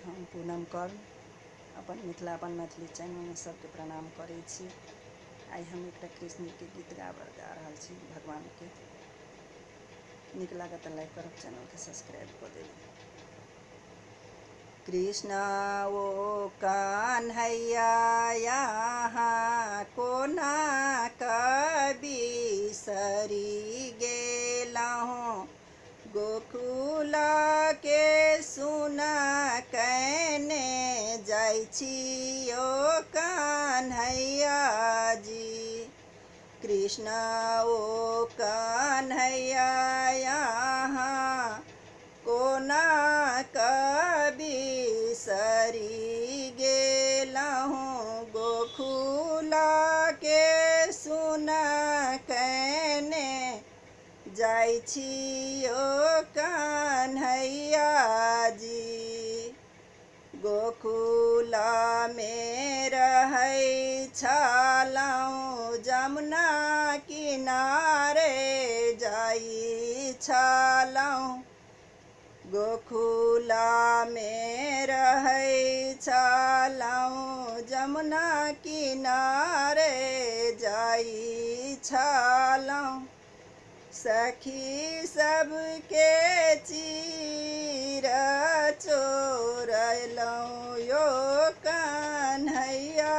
हम पूनम कर्ण अपन मिथिला अपन मैथिली चैनल में सबके प्रणाम करै छी। आई हम एक कृष्ण के गीत गा रहल छी भगवान के। नीक लागत तो लाइक करब, चैनल के सब्सक्राइब कर देब। कृष्ण ओ कन्हैया यहाँ कोना कबीसरी गेलहुँ, गोकुल के सुना कैने जाइ छी ओ कन्हैया जी। कृष्ण ओ कन्हैया यहाँ कोना कबीसरी गेलहुँ, गोकुल के सुना कैने जाइ छी ओ कन्हैया जी। गोकुल में रहै छलहुँ, जमुना किनारे जाइ छलहुँ। गोकुल में रहै छलहुँ, जमुना किनारे जाइ छलहुँ। सखी सबके चीर चोरलहुँ यो कन्हैया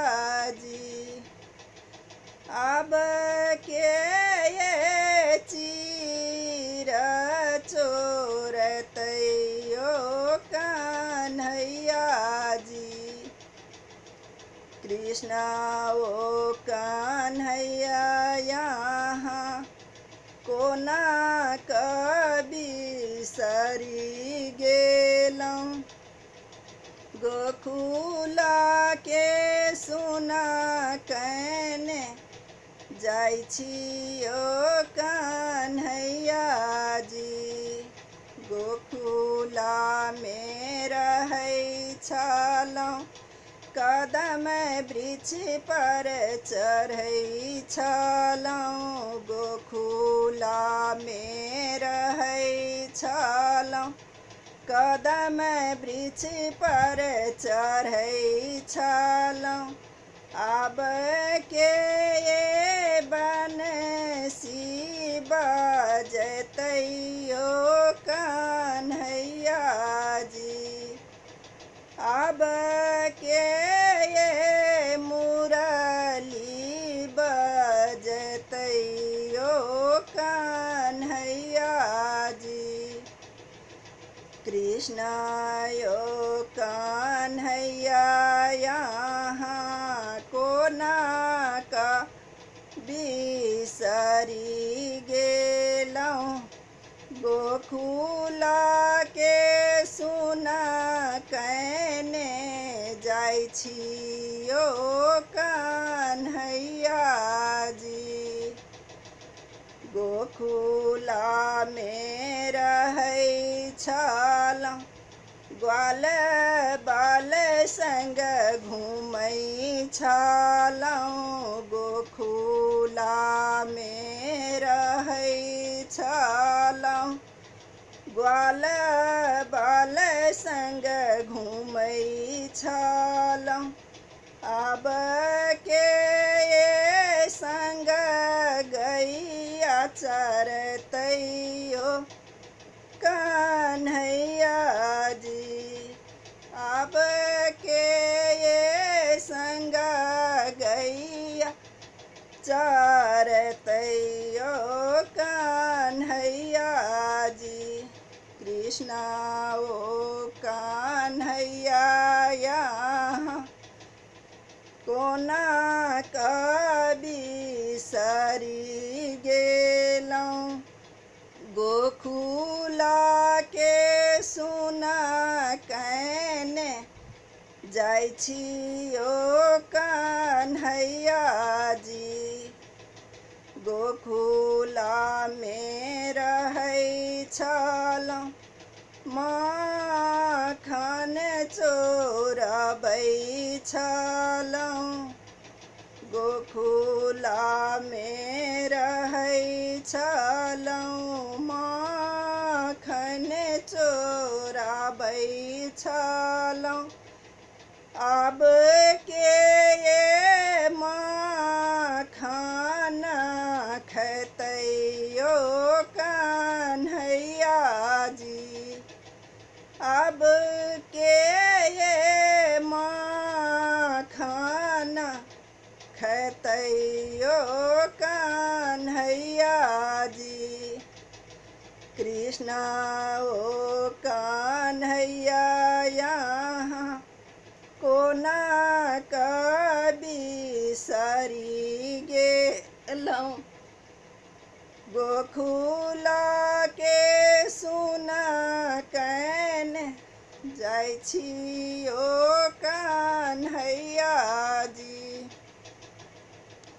जी। अब के ये चीर चोरतै यो कन्हैया जी। कृष्ण ओ कन्हैया यहाँ कोना कबीसरी गेलहुँ, गोकुल के सुना कैने जाइ छी ओ कन्हैया जी। गोकुल में रहै छलहुँ, कदम वृक्ष पर चढ़ै छलहुँ। गोकुल में रहै छलहुँ, कदम वृक्ष पर चढ़ै छलहुँ। आब के ये बंसी बजतै ओ कन्हैया जी। अब के ये मुरली बजतै ओ कन्हैया जी। कृष्ण ओ कन्हैया यहाँ कोना कबीसरी गेलहुँ, गोकुल के सुना कैने जाइ छी ओ कन्हैया जी। गोकुल में रहै छलहुँ, ग्वाल बाल संग घूमै छलहुँ। गोकुल में रहै छलहुँ, ग्वाल बाल संग घूमै छलहुँ। अब के ये संग गैया चरतै ओ कन्हैया जी। अब के ये संग गैया चरतै ओ कन्हैया जी। कृष्ण ओ कन्हैया यहाँ कोना कबीसरी गेलहुँ, गोकुल के सुना कैने जाइ छी ओ कन्हैया जी। गोकुल में रहै छलहुँ, माखन चोरबै छलहुँ। गोकुल में रहै छलहुँ, माखन चोराबै छलौं। अब के ये माखन खैतैयो कन्हैया जी। अब के ये माखन खैतैयो कन्हैया जी। कृष्ण ओ कन्हैया यहाँ कोना बिसरि गेलौं। गोकुल के सुन कैन जाइ छी ओ कन्हैया जी।